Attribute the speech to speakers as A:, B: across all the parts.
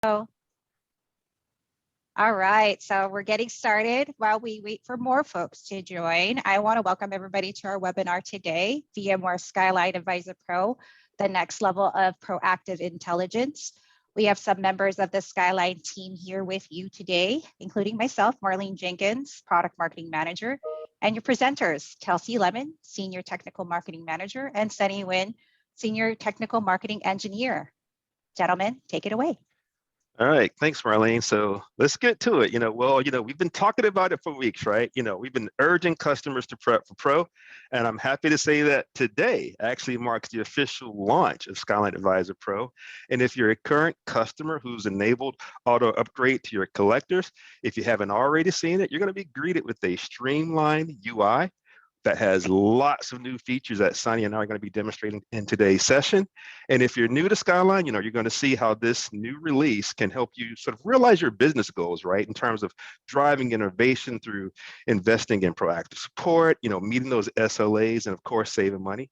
A: All right, so we're getting started. While we wait for more folks to join, I want to welcome everybody to our webinar today, VMware Skyline Advisor Pro, the next level of proactive intelligence. We have some members of the Skyline team here with you today, including myself, Marlene Jenkins, Product Marketing Manager, and your presenters, Kelsey Lemon, Senior Technical Marketing Manager, and Sunny Nguyen, Senior Technical Marketing Engineer. Gentlemen, take it away.
B: All right, thanks, Marlene. So let's get to it. We've been talking about it for weeks, right? We've been urging customers to prep for Pro, and I'm happy to say that today actually marks the official launch of Skyline Advisor Pro. And if you're a current customer who's enabled auto upgrade to your collectors, if you haven't already seen it, you're going to be greeted with a streamlined UI that has lots of new features that Sunny and I are going to be demonstrating in today's session. And if you're new to Skyline, you're going to see how this new release can help you sort of realize your business goals, right? In terms of driving innovation through investing in proactive support, meeting those SLAs, and of course, saving money.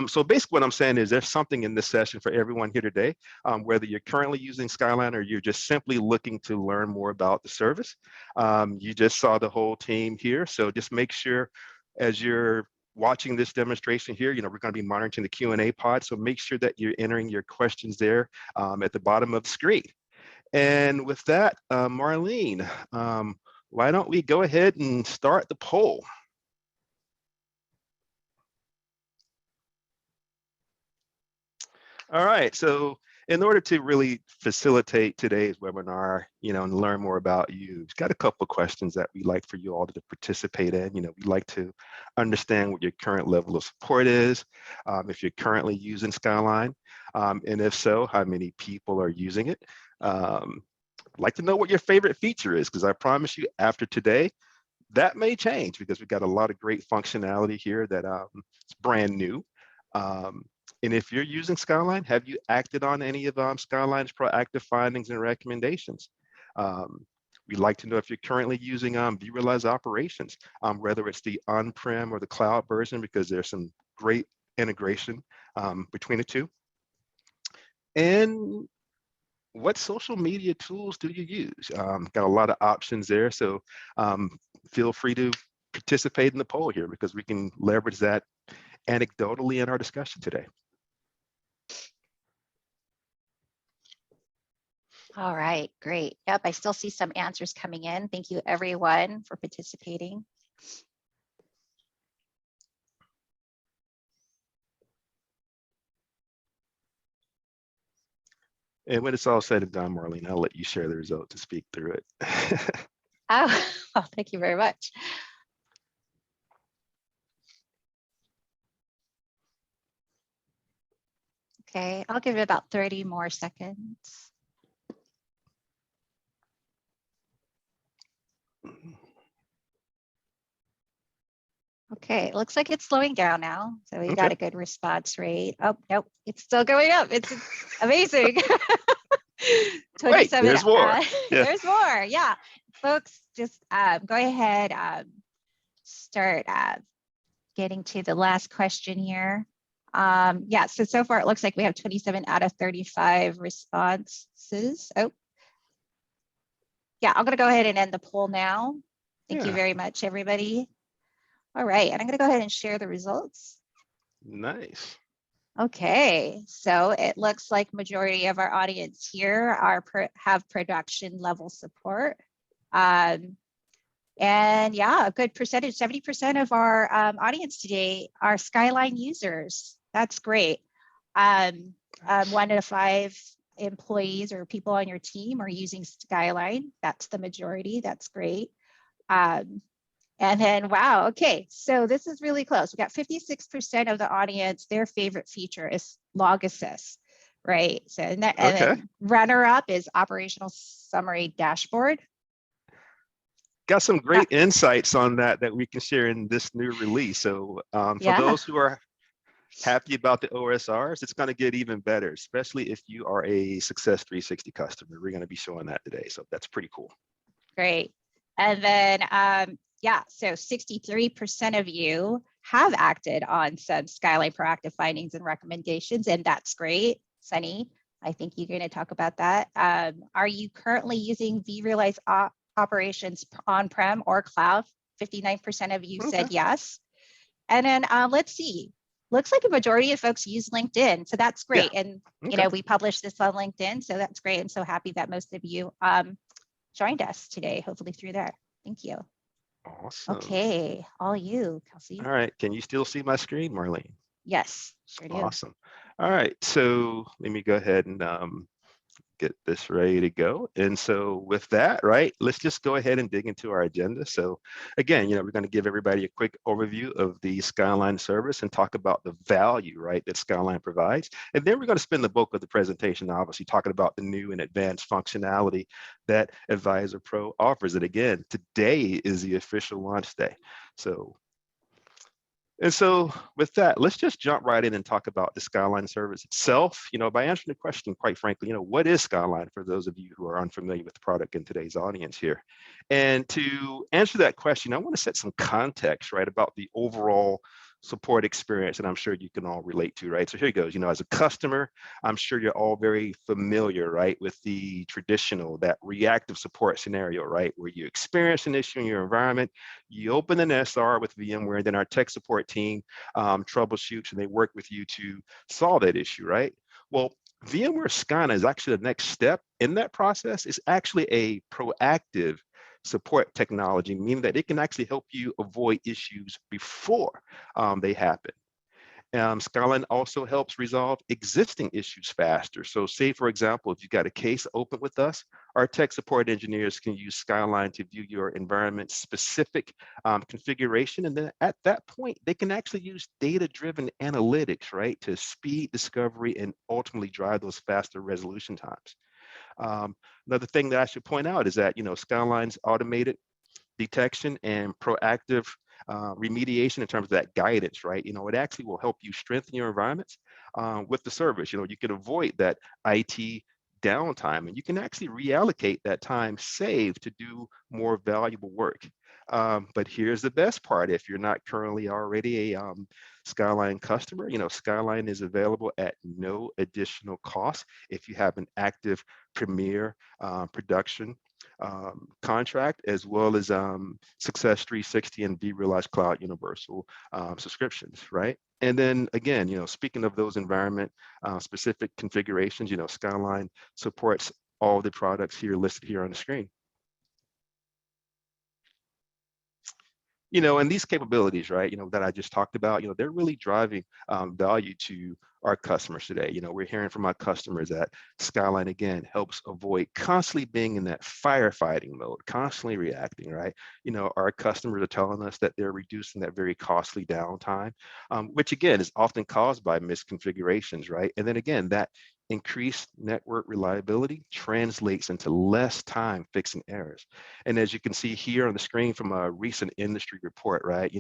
B: So basically what I'm saying is there's something in this session for everyone here today, whether you're currently using Skyline or you're just simply looking to learn more about the service. You just saw the whole team here. So just make sure as you're watching this demonstration here, we're going to be monitoring the Q&A pod, so make sure that you're entering your questions there at the bottom of the screen. And with that, Marlene, why don't we go ahead and start the poll? All right, so in order to really facilitate today's webinar, and learn more about you, we've got a couple of questions that we'd like for you all to participate in. We'd like to understand what your current level of support is, if you're currently using Skyline, and if so, how many people are using it. I'd like to know what your favorite feature is, because I promise you after today, that may change because we've got a lot of great functionality here that it's brand new. And if you're using Skyline, have you acted on any of Skyline's proactive findings and recommendations? We'd like to know if you're currently using vRealize Operations, whether it's the on-prem or the cloud version, because there's some great integration between the two. And what social media tools do you use? Got a lot of options there, so feel free to participate in the poll here because we can leverage that anecdotally in our discussion today.
A: All right, great. Yep, I still see some answers coming in. Thank you everyone for participating.
B: And when it's all said and done, Marlene, I'll let you share the result to speak through it.
A: Oh, well, thank you very much. Okay, I'll give it about 30 more seconds. Okay, it looks like it's slowing down now. So we got a good response rate. Oh, nope, it's still going up. It's amazing. 27.
B: Wait, there's more. Yeah.
A: There's more. Yeah, folks, just go ahead, start getting to the last question here. Yeah, so far it looks like we have 27 out of 35 responses. Oh, yeah, I'm going to go ahead and end the poll now. Thank you very much, everybody. All right, and I'm going to go ahead and share the results.
B: Nice.
A: Okay, so it looks like majority of our audience here have production level support. And yeah, a good percentage, 70% of our audience today are Skyline users. That's great. 1 out of 5 employees or people on your team are using Skyline. That's the majority. That's great. And then, wow, okay, so this is really close. We got 56% of the audience, their favorite feature is Log Assist, right? So, and then runner up is Operational Summary Dashboard.
B: Got some great insights on that we can share in this new release. So for those who are happy about the OSRs, it's going to get even better, especially if you are a Success 360 customer. We're going to be showing that today, so that's pretty cool.
A: Great. And then, yeah, so 63% of you have acted on some Skyline proactive findings and recommendations, and that's great. Sunny, I think you're going to talk about that. Are you currently using vRealize operations on-prem or cloud? 59% of you
B: Okay.
A: said yes. And then let's see. Looks like a majority of folks use LinkedIn, so that's
B: Yeah.
A: great. And
B: Okay.
A: we published this on LinkedIn, so that's great. I'm so happy that most of you joined us today, hopefully through there. Thank you.
B: Awesome.
A: Okay, all you, Kelsey.
B: All right. Can you still see my screen, Marlene?
A: Yes, sure do.
B: Awesome. All right. So let me go ahead and get this ready to go. And so with that, right, let's just go ahead and dig into our agenda. So again, we're going to give everybody a quick overview of the Skyline service and talk about the value, right, that Skyline provides. And then we're going to spend the bulk of the presentation, obviously, talking about the new and advanced functionality that Advisor Pro offers. And again, today is the official launch day. And so with that, let's just jump right in and talk about the Skyline service itself. By answering the question, quite frankly, what is Skyline for those of you who are unfamiliar with the product in today's audience here? And to answer that question, I want to set some context, right, about the overall support experience that I'm sure you can all relate to, right? So here it goes. As a customer, I'm sure you're all very familiar, right, with the traditional, that reactive support scenario, right, where you experience an issue in your environment, you open an SR with VMware, and then our tech support team troubleshoots and they work with you to solve that issue, right? Well, VMware Skyna is actually the next step in that process. It's actually a proactive support technology, meaning that it can actually help you avoid issues before they happen. Skyline also helps resolve existing issues faster. So say, for example, if you've got a case open with us, our tech support engineers can use Skyline to view your environment-specific configuration. And then at that point, they can actually use data-driven analytics, right, to speed discovery and ultimately drive those faster resolution times. Another thing that I should point out is that, Skyline's automated detection and proactive remediation in terms of that guidance, right? It actually will help you strengthen your environments with the service. You can avoid that IT downtime and you can actually reallocate that time saved to do more valuable work. But here's the best part. If you're not currently already a Skyline customer, Skyline is available at no additional cost if you have an active Premier production contract, as well as Success 360 and vRealize Cloud Universal subscriptions, right? And then again, speaking of those environment specific configurations, Skyline supports all the products here listed here on the screen. And these capabilities, right, that I just talked about, they're really driving value to our customers today. We're hearing from our customers that Skyline, again, helps avoid constantly being in that firefighting mode, constantly reacting, right? Our customers are telling us that they're reducing that very costly downtime, which again is often caused by misconfigurations, right? And then again, that increased network reliability translates into less time fixing errors. And as you can see here on the screen from a recent industry report, right,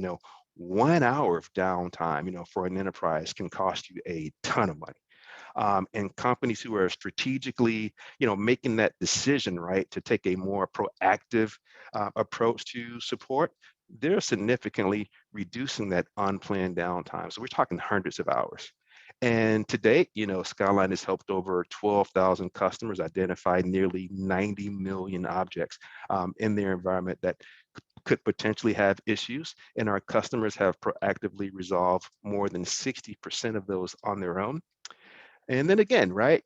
B: 1 hour of downtime, for an enterprise can cost you a ton of money. And companies who are strategically, making that decision, right, to take a more proactive approach to support, they're significantly reducing that unplanned downtime. So we're talking hundreds of hours. And to date, Skyline has helped over 12,000 customers identify nearly 90 million objects in their environment that could potentially have issues. And our customers have proactively resolved more than 60% of those on their own. And then again, right,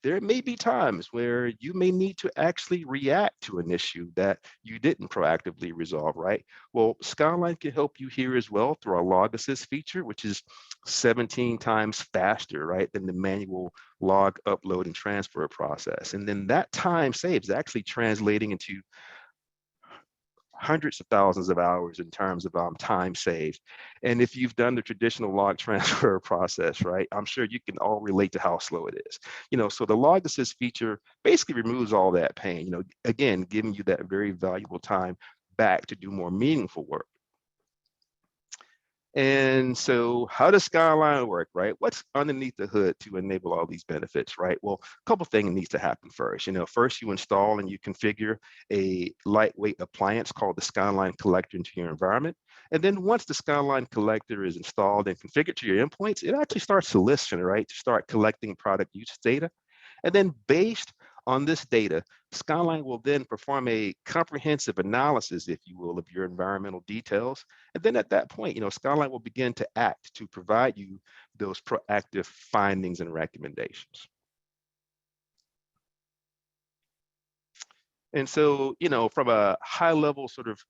B: there may be times where you may need to actually react to an issue that you didn't proactively resolve, right? Well, Skyline can help you here as well through our log assist feature, which is 17 times faster, right, than the manual log upload and transfer process. And then that time saves actually translating into hundreds of thousands of hours in terms of time saved. And if you've done the traditional log transfer process, right, I'm sure you can all relate to how slow it is. So the log assist feature basically removes all that pain, again, giving you that very valuable time back to do more meaningful work. And so how does Skyline work, right? What's underneath the hood to enable all these benefits, right? Well, a couple things needs to happen first. First you install and you configure a lightweight appliance called the Skyline Collector into your environment. And then once the Skyline Collector is installed and configured to your endpoints, it actually starts to listen, right? To start collecting product use data. And then based on this data, Skyline will then perform a comprehensive analysis, if you will, of your environmental details. And then at that point, Skyline will begin to act to provide you those proactive findings and recommendations. And so, from a high level sort of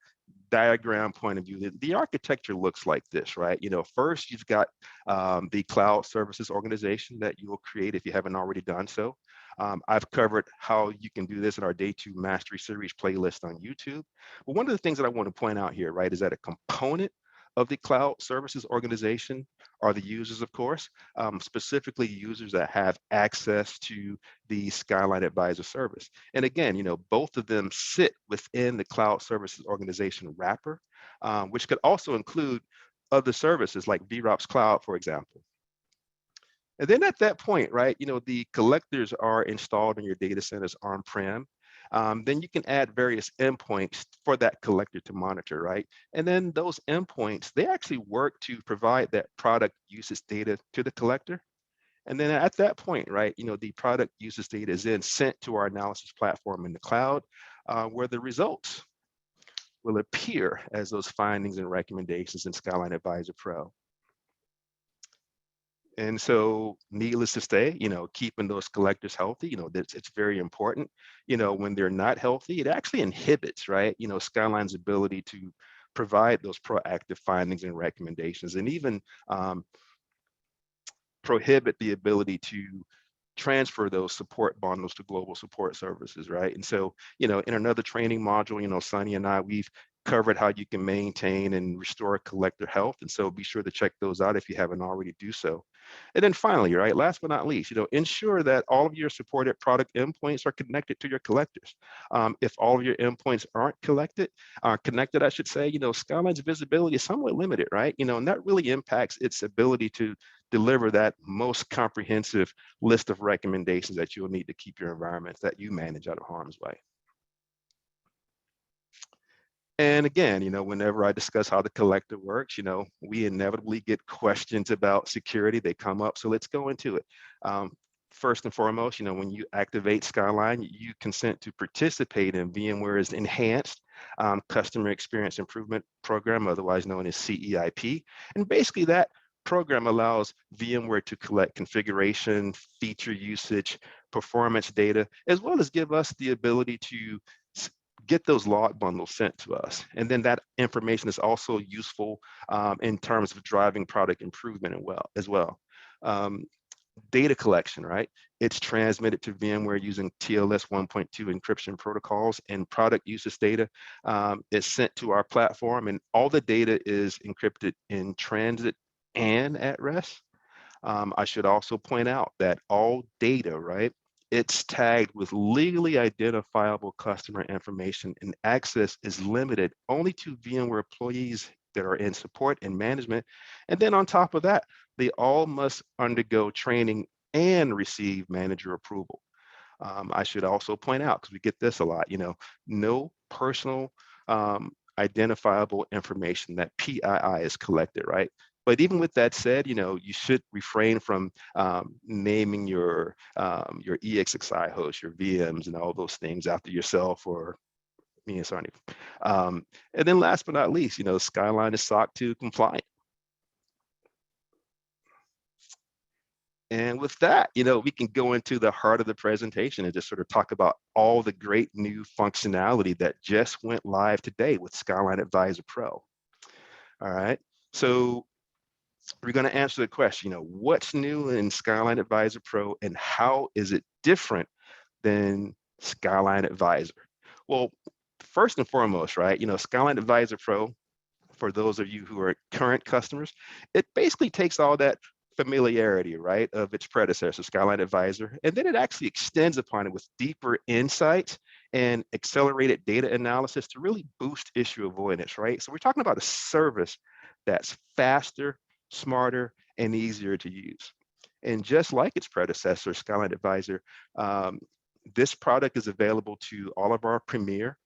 B: diagram point of view, the architecture looks like this, right? First you've got the cloud services organization that you will create if you haven't already done so. I've covered how you can do this in our Day 2 Mastery Series playlist on YouTube. But one of the things that I want to point out here, right, is that a component of the cloud services organization are the users, of course, specifically users that have access to the Skyline Advisor service. And again, both of them sit within the cloud services organization wrapper, which could also include other services like VROPS Cloud, for example. And then at that point, right, the collectors are installed in your data centers on-prem. Then you can add various endpoints for that collector to monitor, right? And then those endpoints, they actually work to provide that product usage data to the collector. And then at that point, right, the product usage data is then sent to our analysis platform in the cloud, where the results will appear as those findings and recommendations in Skyline Advisor Pro. And so needless to say, keeping those collectors healthy, it's very important. When they're not healthy, it actually inhibits, right? Skyline's ability to provide those proactive findings and recommendations, and even prohibit the ability to transfer those support bundles to global support services, right? And so, in another training module, Sunny and I, we've covered how you can maintain and restore collector health. And so be sure to check those out if you haven't already do so. And then finally, right, last but not least, ensure that all of your supported product endpoints are connected to your collectors. If all of your endpoints aren't connected, I should say, Skyline's visibility is somewhat limited, right? And that really impacts its ability to deliver that most comprehensive list of recommendations that you'll need to keep your environments that you manage out of harm's way. And again, whenever I discuss how the collector works, we inevitably get questions about security. They come up, so let's go into it. First and foremost, when you activate Skyline, you consent to participate in VMware's enhanced customer experience improvement program, otherwise known as CEIP. And basically that program allows VMware to collect configuration, feature usage, performance data, as well as give us the ability to get those log bundles sent to us. And then that information is also useful in terms of driving product improvement as well. Data collection, right? It's transmitted to VMware using TLS 1.2 encryption protocols, and product usage data is sent to our platform, and all the data is encrypted in transit and at rest. I should also point out that all data, right, it's tagged with legally identifiable customer information, and access is limited only to VMware employees that are in support and management. And then on top of that, they all must undergo training and receive manager approval. I should also point out, because we get this a lot, no personal identifiable information, that PII, is collected, right? But even with that said, you should refrain from naming your EXXI host, your VMs, and all those things after yourself or me and Sarni. And then last but not least, Skyline is SOC 2 compliant. And with that, we can go into the heart of the presentation and just sort of talk about all the great new functionality that just went live today with Skyline Advisor Pro. All right, so we're going to answer the question, what's new in Skyline Advisor Pro and how is it different than Skyline Advisor? Well, first and foremost, right, Skyline Advisor Pro, for those of you who are current customers, it basically takes all that familiarity, right, of its predecessor, Skyline Advisor, and then it actually extends upon it with deeper insights and accelerated data analysis to really boost issue avoidance, right? So we're talking about a service that's faster, smarter, and easier to use. And just like its predecessor, Skyline Advisor, this product is available to all of our Premier,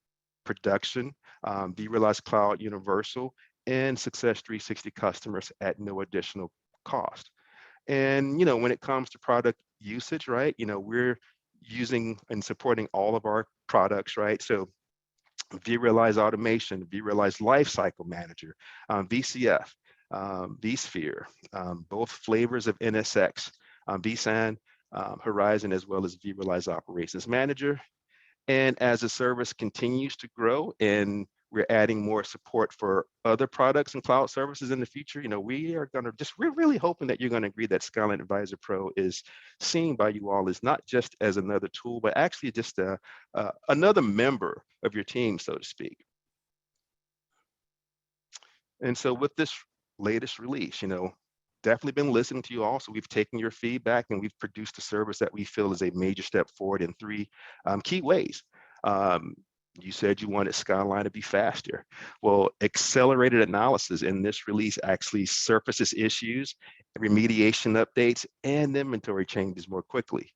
B: Production, vRealize Cloud Universal, and Success 360 customers at no additional cost. And when it comes to product usage, right, we're using and supporting all of our products, right? So vRealize Automation, vRealize Lifecycle Manager, VCF, vSphere, both flavors of NSX, vSAN, Horizon, as well as vRealize Operations Manager. And as the service continues to grow and we're adding more support for other products and cloud services in the future, we're really hoping that you're going to agree that Skyline Advisor Pro is seen by you all as not just as another tool, but actually just another member of your team, so to speak. And so with this latest release, definitely been listening to you all. So we've taken your feedback and we've produced a service that we feel is a major step forward in three key ways. You said you wanted Skyline to be faster. Well, accelerated analysis in this release actually surfaces issues, remediation updates, and inventory changes more quickly.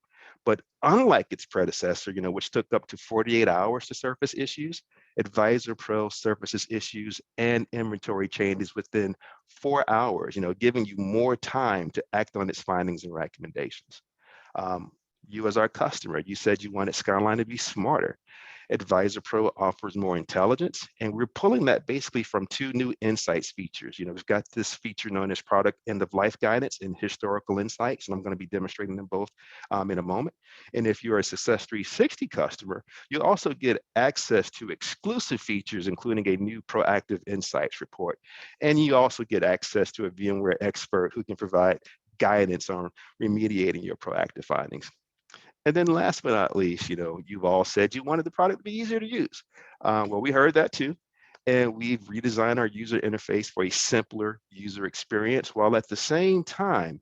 B: But unlike its predecessor, which took up to 48 hours to surface issues, Advisor Pro surfaces issues and inventory changes within 4 hours, giving you more time to act on its findings and recommendations. You as our customer, you said you wanted Skyline to be smarter. Advisor Pro offers more intelligence, and we're pulling that basically from two new insights features. We've got this feature known as product end of life guidance and historical insights, and I'm going to be demonstrating them both in a moment. And if you're a Success 360 customer, you'll also get access to exclusive features, including a new proactive insights report. And you also get access to a VMware expert who can provide guidance on remediating your proactive findings. And then last but not least, you've all said you wanted the product to be easier to use. Well, we heard that too. And we've redesigned our user interface for a simpler user experience, while at the same time,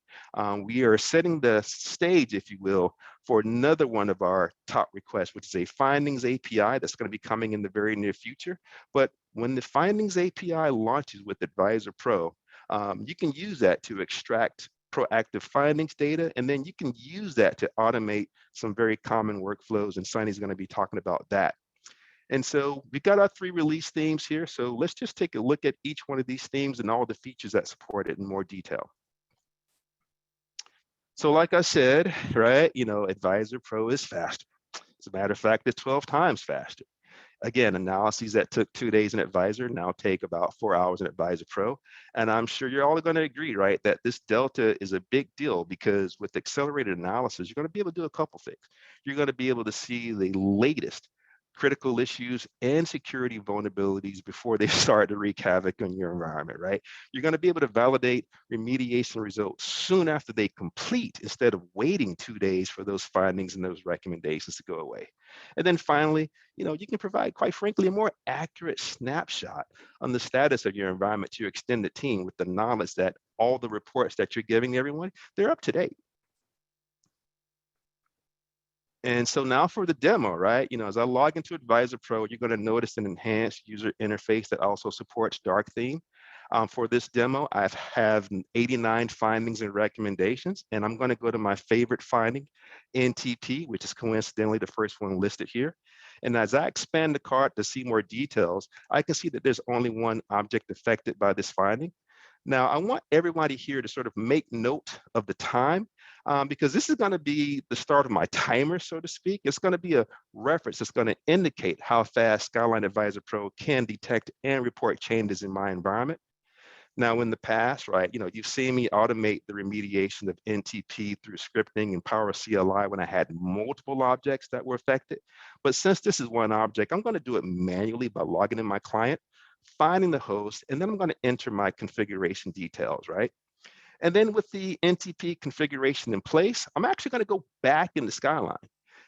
B: we are setting the stage, if you will, for another one of our top requests, which is a findings API that's going to be coming in the very near future. But when the findings API launches with Advisor Pro, you can use that to extract proactive findings data, and then you can use that to automate some very common workflows, and Sunny's going to be talking about that. And so we've got our three release themes here, so let's just take a look at each one of these themes and all the features that support it in more detail. So like I said, right, Advisor Pro is faster. As a matter of fact, it's 12 times faster. Again, analyses that took 2 days in Advisor now take about 4 hours in Advisor Pro. And I'm sure you're all going to agree, right, that this delta is a big deal, because with accelerated analysis, you're going to be able to do a couple things. You're going to be able to see the latest critical issues and security vulnerabilities before they start to wreak havoc on your environment, right? You're going to be able to validate remediation results soon after they complete, instead of waiting 2 days for those findings and those recommendations to go away. And then finally, you can provide, quite frankly, a more accurate snapshot on the status of your environment to your extended team, with the knowledge that all the reports that you're giving everyone, they're up to date. And so now for the demo, right? As I log into Advisor Pro, you're going to notice an enhanced user interface that also supports dark theme. For this demo, I have 89 findings and recommendations, and I'm going to go to my favorite finding, NTP, which is coincidentally the first one listed here. And as I expand the card to see more details, I can see that there's only one object affected by this finding. Now, I want everybody here to sort of make note of the time, because this is going to be the start of my timer, so to speak. It's going to be a reference that's going to indicate how fast Skyline Advisor Pro can detect and report changes in my environment. Now, in the past, right, you've seen me automate the remediation of NTP through scripting and Power CLI when I had multiple objects that were affected. But since this is one object, I'm going to do it manually by logging in my client, finding the host, and then I'm going to enter my configuration details, right? And then with the NTP configuration in place, I'm actually going to go back into Skyline.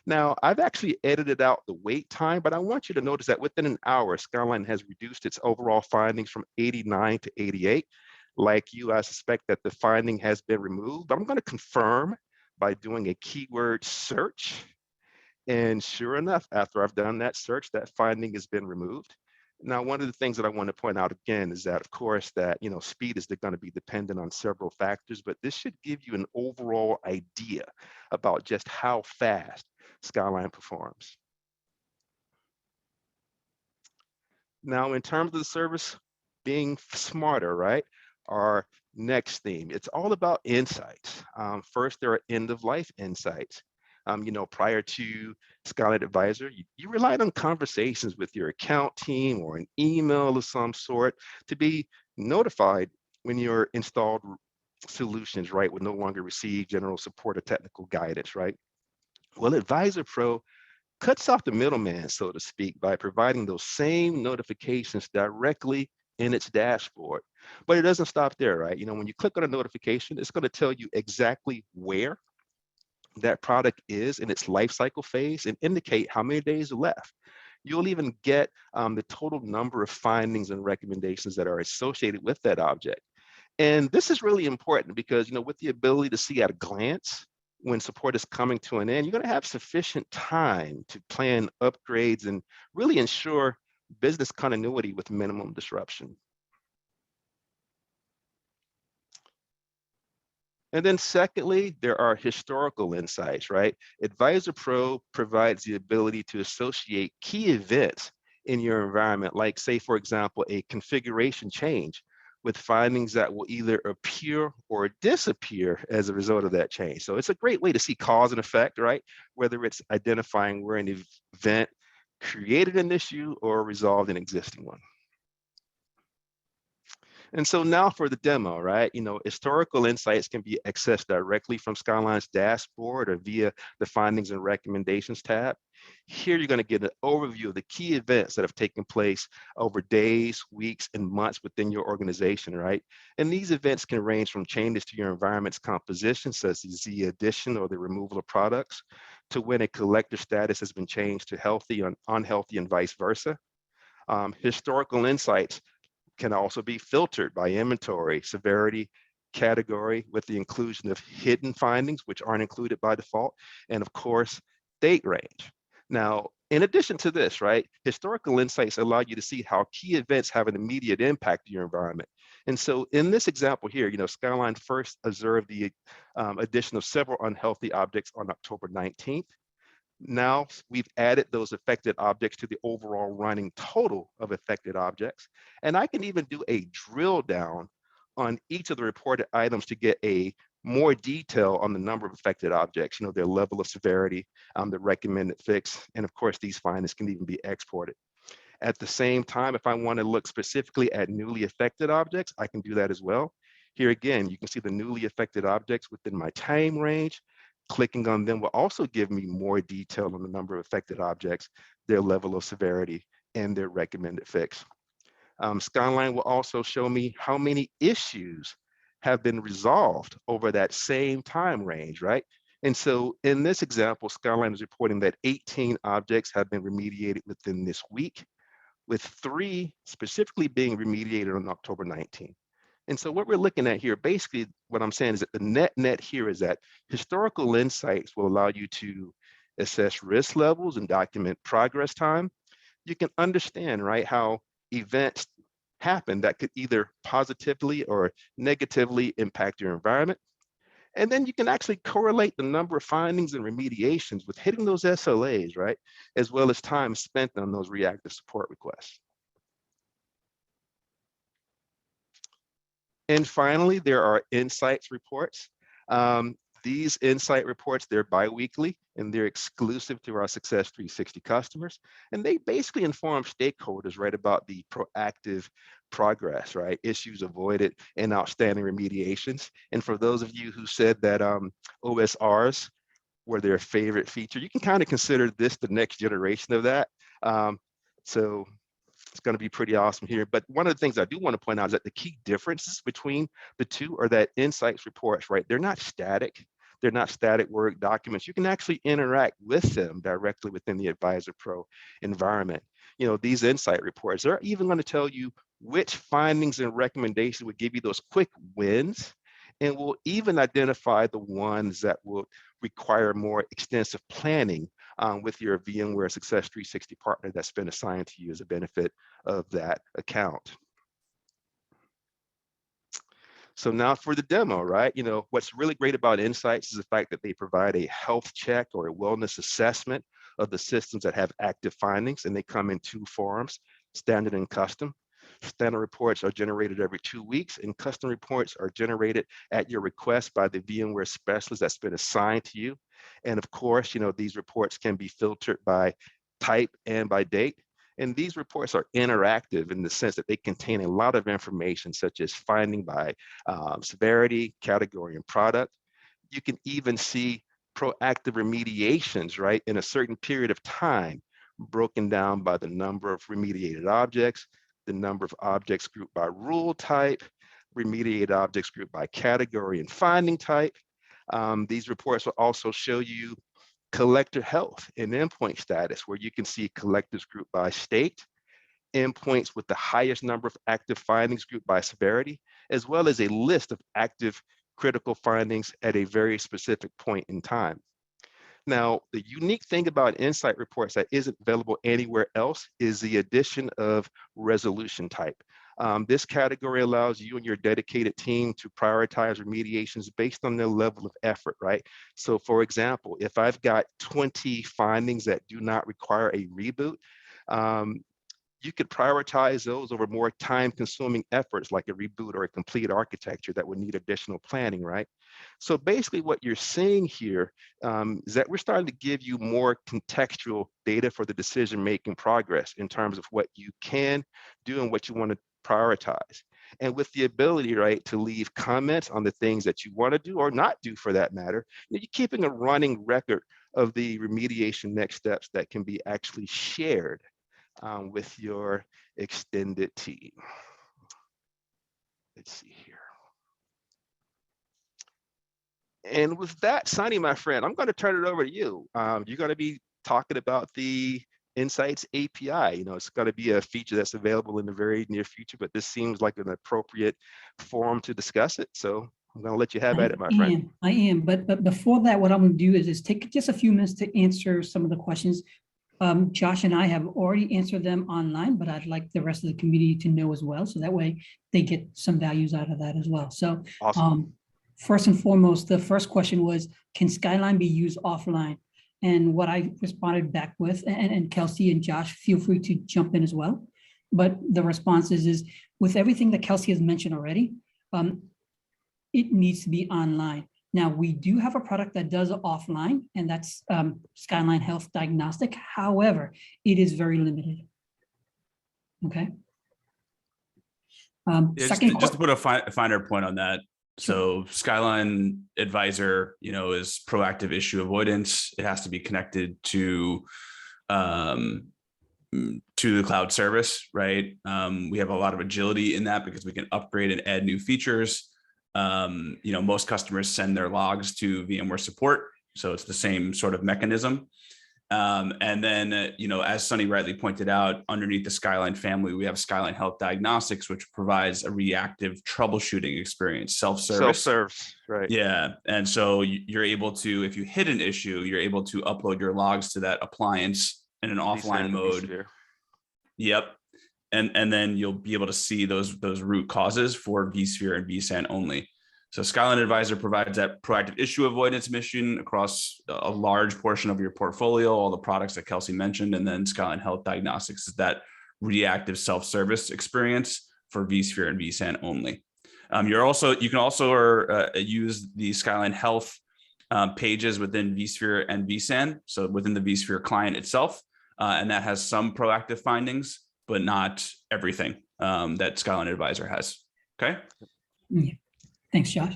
B: Now, I've actually edited out the wait time, but I want you to notice that within an hour, Skyline has reduced its overall findings from 89 to 88. Like you, I suspect that the finding has been removed, but I'm going to confirm by doing a keyword search. And sure enough, after I've done that search, that finding has been removed. Now, one of the things that I want to point out again is that, of course, that speed is going to be dependent on several factors, but this should give you an overall idea about just how fast Skyline performs. Now, in terms of the service being smarter, right? Our next theme, it's all about insights. First, there are end-of-life insights. Prior to Skyline Advisor, you relied on conversations with your account team or an email of some sort to be notified when your installed solutions, right, would no longer receive general support or technical guidance, right? Well, Advisor Pro cuts off the middleman, so to speak, by providing those same notifications directly in its dashboard. But it doesn't stop there, right? When you click on a notification, it's going to tell you exactly where that product is in its life cycle phase and indicate how many days are left. You'll even get the total number of findings and recommendations that are associated with that object. And this is really important because, with the ability to see at a glance when support is coming to an end, you're going to have sufficient time to plan upgrades and really ensure business continuity with minimum disruption. And then secondly, there are historical insights, right? Advisor Pro provides the ability to associate key events in your environment, like say, for example, a configuration change with findings that will either appear or disappear as a result of that change. So it's a great way to see cause and effect, right? Whether it's identifying where an event created an issue or resolved an existing one. And so now for the demo, right? Historical insights can be accessed directly from Skyline's dashboard or via the findings and recommendations tab. Here, you're going to get an overview of the key events that have taken place over days, weeks, and months within your organization, right? And these events can range from changes to your environment's composition, such as the addition or the removal of products, to when a collector status has been changed to healthy or unhealthy and vice versa. Historical insights can also be filtered by inventory, severity, category, with the inclusion of hidden findings, which aren't included by default, and of course, date range. Now, in addition to this, right, historical insights allow you to see how key events have an immediate impact to your environment. And so in this example here, Skyline first observed the addition of several unhealthy objects on October 19th. Now we've added those affected objects to the overall running total of affected objects. And I can even do a drill down on each of the reported items to get a more detail on the number of affected objects, their level of severity, the recommended fix, and of course, these findings can even be exported. At the same time, if I want to look specifically at newly affected objects, I can do that as well. Here again, you can see the newly affected objects within my time range. Clicking on them will also give me more detail on the number of affected objects, their level of severity, and their recommended fix. Skyline will also show me how many issues have been resolved over that same time range, right? And so in this example, Skyline is reporting that 18 objects have been remediated within this week, with 3 specifically being remediated on October 19th. And so what we're looking at here, basically what I'm saying is that the net here is that historical insights will allow you to assess risk levels and document progress time. You can understand, right, how events happen that could either positively or negatively impact your environment. And then you can actually correlate the number of findings and remediations with hitting those SLAs, right, as well as time spent on those reactive support requests. And finally, there are insights reports. These insight reports, they're biweekly and they're exclusive to our Success 360 customers. And they basically inform stakeholders, right, about the proactive progress, right, issues avoided and outstanding remediations. And for those of you who said that OSRs were their favorite feature, you can kind of consider this the next generation of that. So it's going to be pretty awesome here. But one of the things I do want to point out is that the key differences between the two are that insights reports, right? They're not static. They're not static Word documents. You can actually interact with them directly within the Advisor Pro environment. These insight reports, they're even going to tell you which findings and recommendations would give you those quick wins, and will even identify the ones that will require more extensive planning with your VMware Success 360 partner that's been assigned to you as a benefit of that account. So now for the demo, right? What's really great about Insights is the fact that they provide a health check or a wellness assessment of the systems that have active findings, and they come in 2 forms, standard and custom. Standard reports are generated every 2 weeks, and custom reports are generated at your request by the VMware specialist that's been assigned to you. And of course, these reports can be filtered by type and by date. And these reports are interactive in the sense that they contain a lot of information, such as finding by severity, category, and product. You can even see proactive remediations, right, in a certain period of time, broken down by the number of remediated objects, the number of objects grouped by rule type, remediated objects grouped by category and finding type. These reports will also show you collector health and endpoint status, where you can see collectors grouped by state, endpoints with the highest number of active findings grouped by severity, as well as a list of active critical findings at a very specific point in time. Now, the unique thing about insight reports that isn't available anywhere else is the addition of resolution type. This category allows you and your dedicated team to prioritize remediations based on their level of effort, right? So for example, if I've got 20 findings that do not require a reboot, you could prioritize those over more time-consuming efforts like a reboot or a complete architecture that would need additional planning, right? So basically what you're seeing here is that we're starting to give you more contextual data for the decision-making progress in terms of what you can do and what you want to prioritize. And with the ability, right, to leave comments on the things that you want to do or not do for that matter, you're keeping a running record of the remediation next steps that can be actually shared with your extended team. Let's see here. And with that, Sunny, my friend, I'm going to turn it over to you. You're going to be talking about the Insights API. It's going to be a feature that's available in the very near future, but this seems like an appropriate forum to discuss it. So I'm going to let you have at it, my friend.
C: I am. But before that, what I'm going to do is take just a few minutes to answer some of the questions. Josh and I have already answered them online, but I'd like the rest of the community to know as well. So that way they get some values out of that as well. So
B: awesome.
C: First and foremost, the first question was, can Skyline be used offline? And what I responded back with, and Kelsey and Josh, feel free to jump in as well. But the response is with everything that Kelsey has mentioned already, it needs to be online. Now, we do have a product that does offline, and that's Skyline Health Diagnostic. However, it is very limited. Okay.
D: Just to put a finer point on that. So Skyline Advisor, is proactive issue avoidance. It has to be connected to the cloud service, right? We have a lot of agility in that because we can upgrade and add new features. Most customers send their logs to VMware support. So it's the same sort of mechanism. And then, as Sunny rightly pointed out, underneath the Skyline family, we have Skyline Health Diagnostics, which provides a reactive troubleshooting experience, self-service.
B: Self-service, right.
D: Yeah. And so you're able to, if you hit an issue, you're able to upload your logs to that appliance in an offline mode. Yep. And then you'll be able to see those root causes for vSphere and vSAN only. So Skyline Advisor provides that proactive issue avoidance mission across a large portion of your portfolio, all the products that Kelsey mentioned, and then Skyline Health Diagnostics is that reactive self-service experience for vSphere and vSAN only. You can also use the Skyline Health pages within vSphere and vSAN, so within the vSphere client itself, and that has some proactive findings, but not everything that Skyline Advisor has. Okay.
C: Yeah. Thanks, Josh.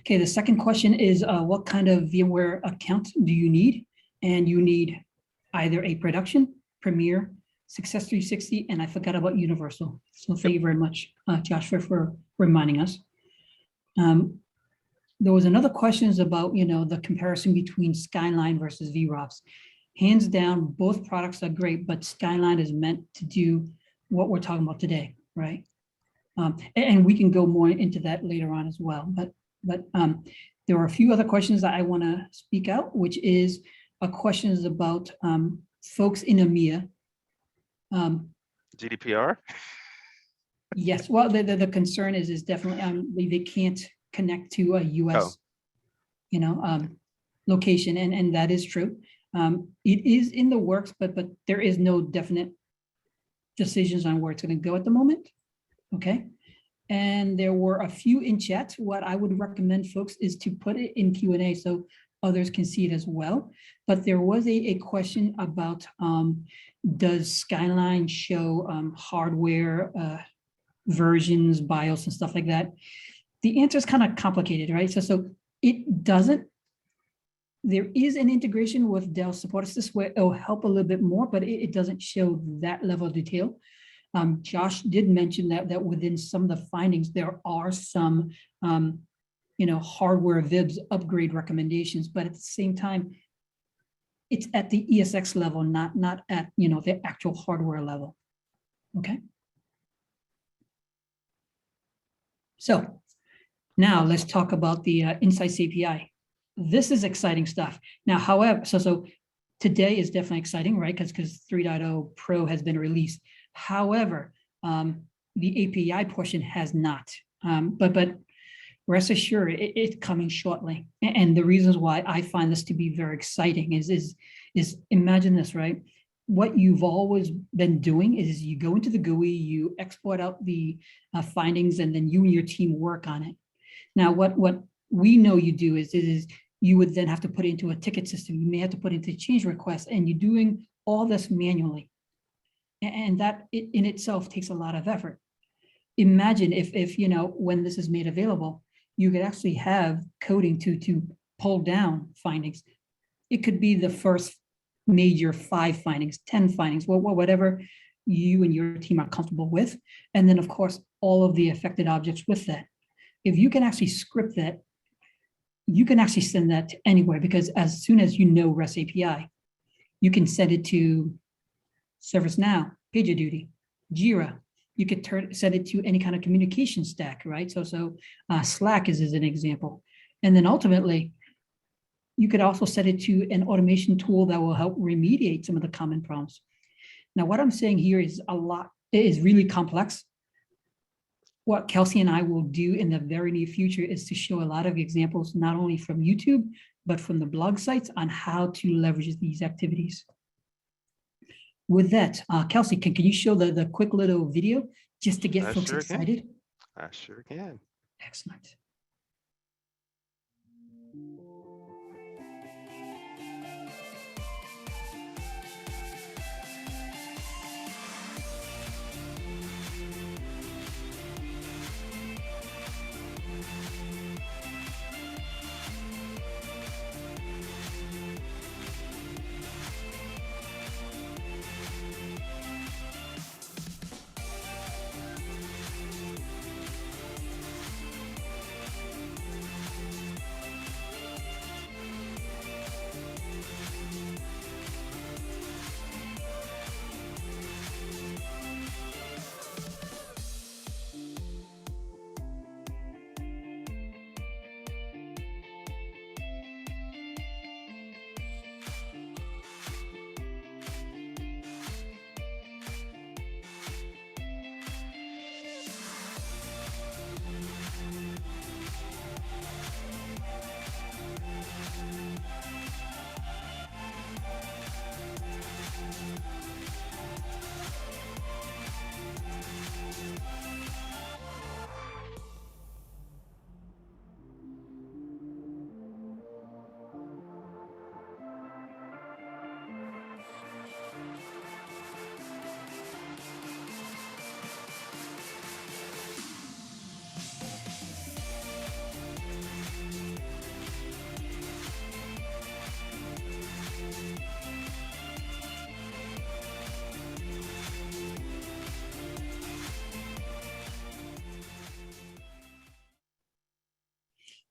C: Okay, the second question is, what kind of VMware account do you need? And you need either a production, Premier, Success 360, and I forgot about Universal. So thank you very much, Josh, for reminding us. There was another question about, the comparison between Skyline versus VROPS. Hands down, both products are great, but Skyline is meant to do what we're talking about today, right? And we can go more into that later on as well. But there are a few other questions that I want to speak out, which is a questions about folks in EMEA.
B: GDPR?
C: Yes, well, the concern is definitely they can't connect to a US, location, and that is true. It is in the works, but there is no definite decisions on where it's going to go at the moment. Okay. And there were a few in chat. What I would recommend, folks, is to put it in Q&A. So others can see it as well. But there was a question about, does Skyline show hardware versions, BIOS and stuff like that? The answer is kind of complicated, right? So it doesn't. There is an integration with Dell Support Assist where it'll help a little bit more, but it doesn't show that level of detail. Josh did mention that within some of the findings, there are some hardware VIBs upgrade recommendations, but at the same time, it's at the ESX level, not at the actual hardware level. Okay. So now let's talk about the Insights API. This is exciting stuff. Now, however, so today is definitely exciting, right? Because 3.0 Pro has been released. However, the API portion has not. But rest assured, it's coming shortly. And the reasons why I find this to be very exciting is imagine this, right? What you've always been doing is you go into the GUI, you export out the findings, and then you and your team work on it. Now, what we know you do is you would then have to put it into a ticket system. You may have to put it into change requests, and you're doing all this manually. And that in itself takes a lot of effort. Imagine if when this is made available, you could actually have coding to pull down findings. It could be the first major 5 findings, 10 findings, whatever you and your team are comfortable with. And then, of course, all of the affected objects with that. If you can actually script that, you can actually send that to anywhere, because as soon as REST API, you can send it to ServiceNow, PagerDuty, Jira. You could send it to any kind of communication stack, right? So Slack is an example. And then ultimately, you could also set it to an automation tool that will help remediate some of the common problems. Now, what I'm saying here is really complex. What Kelsey and I will do in the very near future is to show a lot of examples, not only from YouTube, but from the blog sites on how to leverage these activities. With that, Kelsey, can you show the quick little video just to get folks excited?
B: I sure can.
C: Excellent.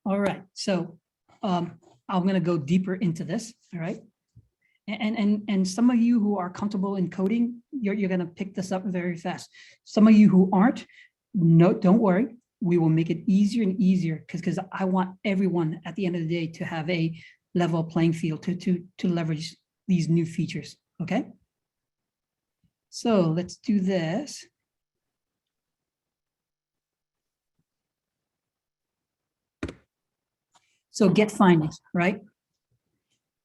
C: All right, so I'm going to go deeper into this. All right, and some of you who are comfortable in coding, you're going to pick this up very fast. Some of you who aren't, no, don't worry. We will make it easier and easier because I want everyone at the end of the day to have a level playing field to leverage these new features. Okay, so let's do this. So get findings, right?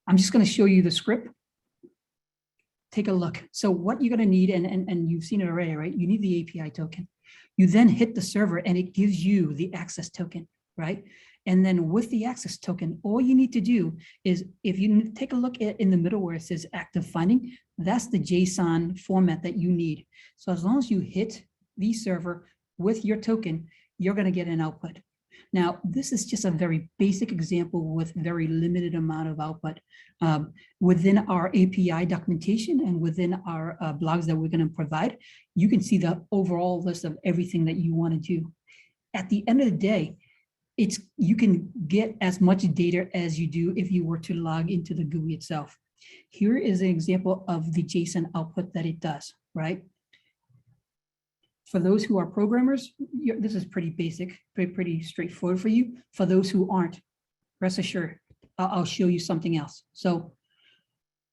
C: I'm just going to show you the script. Take a look. So what you're going to need, and you've seen it already, right? You need the API token. You then hit the server and it gives you the access token, right? And then with the access token, all you need to do is, if you take a look at in the middle where it says active finding, that's the JSON format that you need. So as long as you hit the server with your token, you're going to get an output. Now, this is just a very basic example with very limited amount of output. Within our API documentation and within our blogs that we're going to provide, you can see the overall list of everything that you want to do. At the end of the day, you can get as much data as you do if you were to log into the GUI itself. Here is an example of the JSON output that it does, right? For those who are programmers, this is pretty basic, pretty straightforward for you. For those who aren't, rest assured, I'll show you something else. So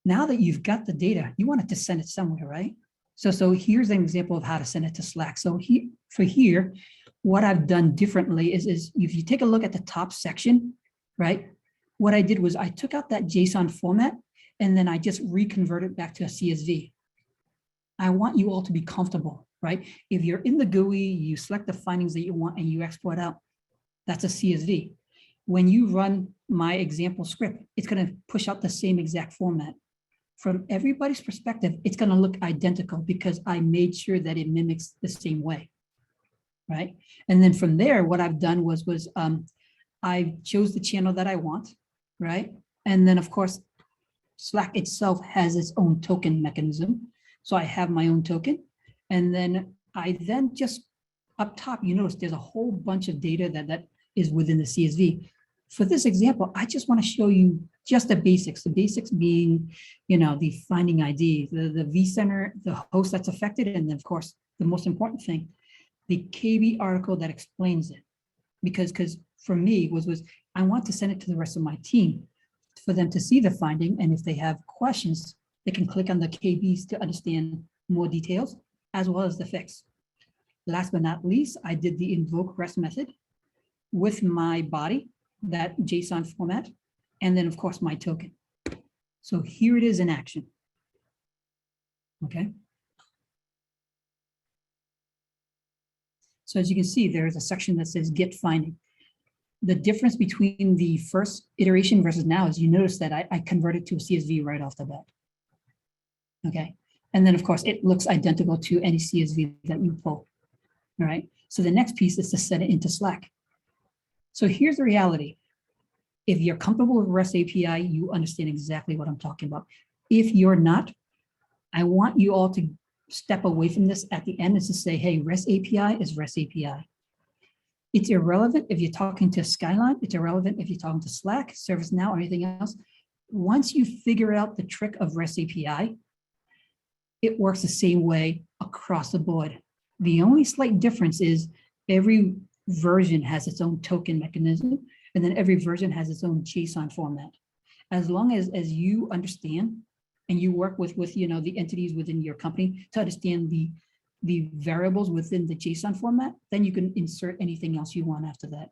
C: now that you've got the data, you want it to send it somewhere, right? So here's an example of how to send it to Slack. So here, what I've done differently is if you take a look at the top section, right? What I did was I took out that JSON format and then I just reconverted back to a CSV. I want you all to be comfortable, right? If you're in the GUI, you select the findings that you want and you export out, that's a CSV. When you run my example script, it's going to push out the same exact format. From everybody's perspective, it's going to look identical because I made sure that it mimics the same way, right? And then from there, what I've done was I chose the channel that I want, right? And then of course, Slack itself has its own token mechanism. So I have my own token. And then I just up top, you notice there's a whole bunch of data that is within the CSV. For this example, I just want to show you just the basics being, the finding ID, the vCenter, the host that's affected, and then of course, the most important thing, the KB article that explains it. Because for me was I want to send it to the rest of my team for them to see the finding. And if they have questions, they can click on the KBs to understand more details, as well as the fix. Last but not least, I did the invoke REST method with my body, that JSON format, and then of course my token. So here it is in action. Okay. So as you can see, there is a section that says get finding. The difference between the first iteration versus now is you notice that I converted to a CSV right off the bat. Okay. And then of course it looks identical to any CSV that you pull. All right. So the next piece is to set it into Slack. So here's the reality. If you're comfortable with REST API, you understand exactly what I'm talking about. If you're not, I want you all to step away from this at the end and to say, hey, REST API is REST API. It's irrelevant if you're talking to Skyline. It's irrelevant if you're talking to Slack, ServiceNow, or anything else. Once you figure out the trick of REST API, it works the same way across the board. The only slight difference is every version has its own token mechanism, and then every version has its own JSON format. As long as you understand and you work with the entities within your company to understand the variables within the JSON format, then you can insert anything else you want after that.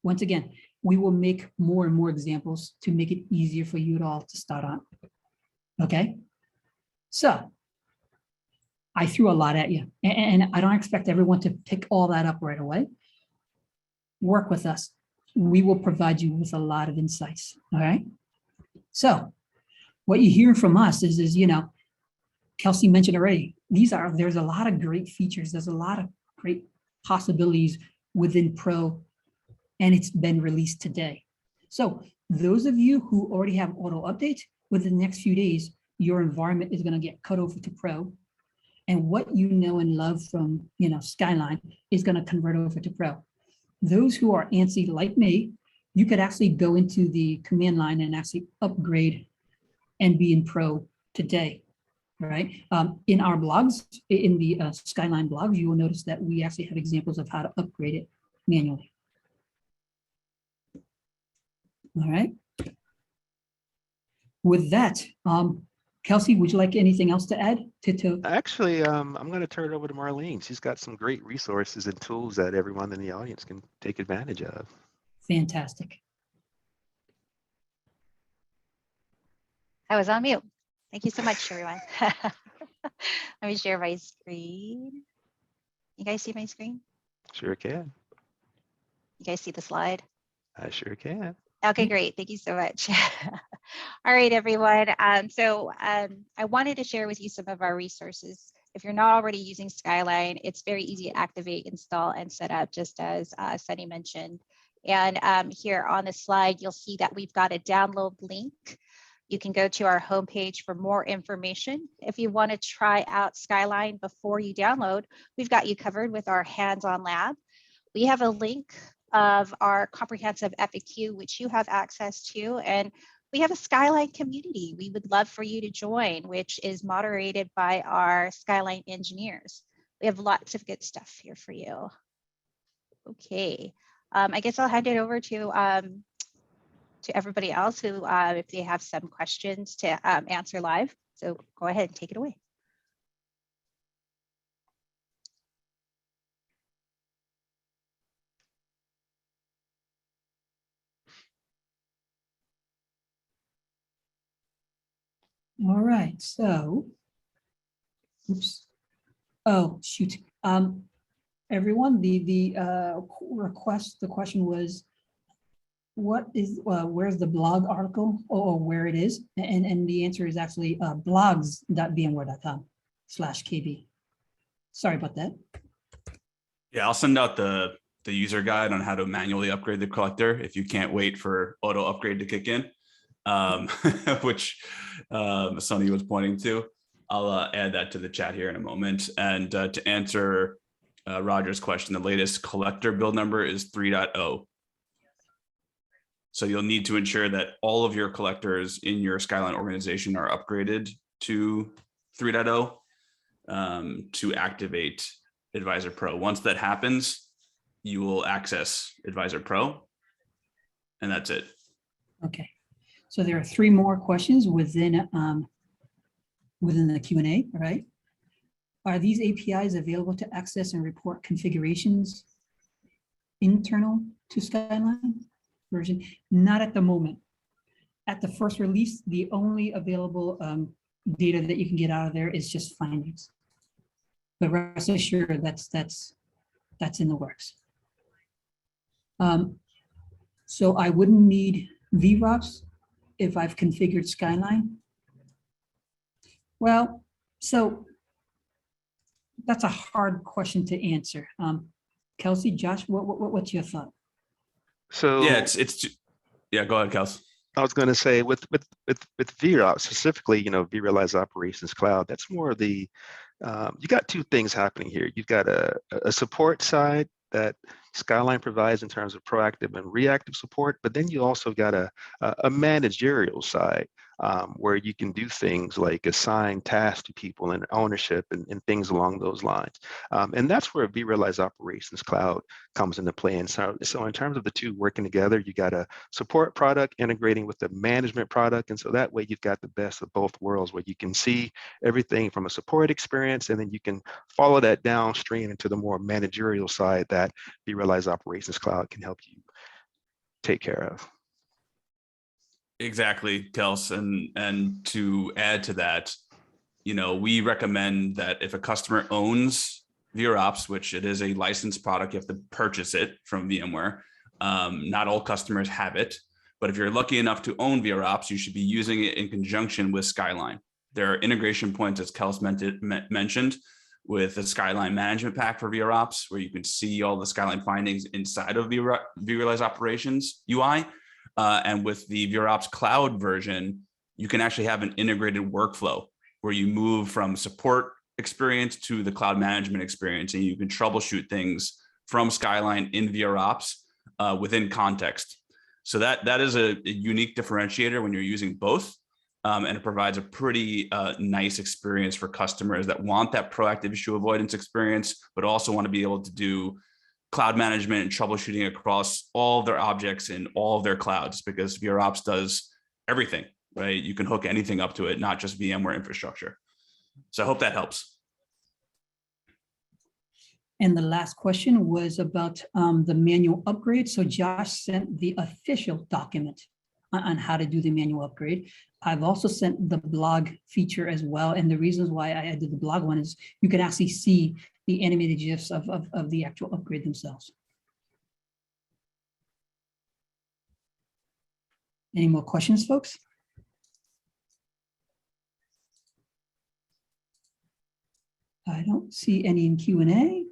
C: Once again, we will make more and more examples to make it easier for you all to start on. Okay, so I threw a lot at you, and I don't expect everyone to pick all that up right away. Work with us. We will provide you with a lot of insights, all right? So what you hear from us is Kelsey mentioned already, there's a lot of great features. There's a lot of great possibilities within Pro, and it's been released today. So those of you who already have auto updates, within the next few days, your environment is gonna get cut over to Pro. And what you know and love from Skyline is gonna convert over to Pro. Those who are antsy like me, you could actually go into the command line and actually upgrade and be in Pro today, right? In our blogs, in the Skyline blogs, you will notice that we actually have examples of how to upgrade it manually. All right. With that, Kelsey, would you like anything else to add?
B: Actually, I'm going to turn it over to Marlene. She's got some great resources and tools that everyone in the audience can take advantage of.
C: Fantastic.
A: I was on mute. Thank you so much, everyone. Let me share my screen. You guys see my screen?
B: Sure can.
A: You guys see the slide?
B: I sure can.
A: Okay, great. Thank you so much. All right, everyone. I wanted to share with you some of our resources. If you're not already using Skyline, it's very easy to activate, install, and set up, just as Sunny mentioned. And here on the slide, you'll see that we've got a download link. You can go to our homepage for more information. If you want to try out Skyline before you download, we've got you covered with our hands-on lab. We have a link of our comprehensive FAQ, which you have access to, and we have a Skyline community we would love for you to join, which is moderated by our Skyline engineers. We have lots of good stuff here for you. Okay, I guess I'll hand it over to everybody else who, if they have some questions to answer live. So go ahead and take it away.
C: All right, so, oops. Oh, shoot. Everyone, the question was, what is, where's the blog article or where it is? And the answer is actually blogs.vmware.com/KB. Sorry about that.
D: Yeah, I'll send out the user guide on how to manually upgrade the collector if you can't wait for auto upgrade to kick in, which Sunny was pointing to. I'll add that to the chat here in a moment. And to answer Roger's question, the latest collector build number is 3.0. So you'll need to ensure that all of your collectors in your Skyline organization are upgraded to 3.0 to activate Advisor Pro. Once that happens, you will access Advisor Pro, and that's it.
C: Okay, so there are 3 more questions within the Q&A, right? Are these APIs available to access and report configurations internal to Skyline version? Not at the moment. At the first release, the only available data that you can get out of there is just findings. But rest assured, that's in the works. So I wouldn't need VROPS if I've configured Skyline. Well, so that's a hard question to answer. Kelsey, Josh, what's your thought?
B: So
D: Yeah, yeah, go ahead, Kels.
B: I was going to say with VROP specifically, vRealize Operations Cloud, that's more of the, you got 2 things happening here. You've got a support side that Skyline provides in terms of proactive and reactive support, but then you also got a managerial side where you can do things like assign tasks to people and ownership and things along those lines. And that's where vRealize Operations Cloud comes into play. And so in terms of the 2 working together, you got a support product integrating with the management product. And so that way you've got the best of both worlds where you can see everything from a support experience, and then you can follow that downstream into the more managerial side that vRealize Operations Cloud can help you take care of.
D: Exactly, Kels. And to add to that, we recommend that if a customer owns VROPS, which it is a licensed product, you have to purchase it from VMware. Not all customers have it, but if you're lucky enough to own VROPS, you should be using it in conjunction with Skyline. There are integration points, as Kels mentioned, with the Skyline Management Pack for VROPS, where you can see all the Skyline findings inside of vRealize Operations UI. And with the VROPS Cloud version, you can actually have an integrated workflow where you move from support experience to the cloud management experience, and you can troubleshoot things from Skyline in VROPS within context. So that is a unique differentiator when you're using both, and it provides a pretty nice experience for customers that want that proactive issue avoidance experience, but also want to be able to do cloud management and troubleshooting across all of their objects in all of their clouds, because VROPS does everything, right? You can hook anything up to it, not just VMware infrastructure. So I hope that helps.
C: And the last question was about the manual upgrade. So Josh sent the official document on how to do the manual upgrade. I've also sent the blog feature as well. And the reasons why I did the blog one is you can actually see the animated GIFs of the actual upgrade themselves. Any more questions, folks? I don't see any in Q&A.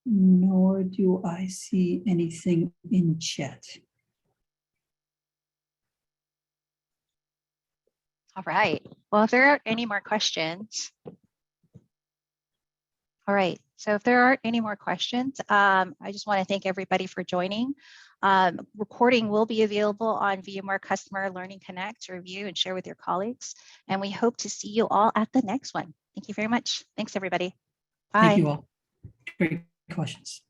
C: Nor do I see anything in chat.
A: All right. Well, if there aren't any more questions. All right. So if there aren't any more questions, I just want to thank everybody for joining. Recording will be available on VMware Customer Learning Connect to review and share with your colleagues. And we hope to see you all at the next one. Thank you very much. Thanks, everybody. Bye.
C: Thank you all. Great questions.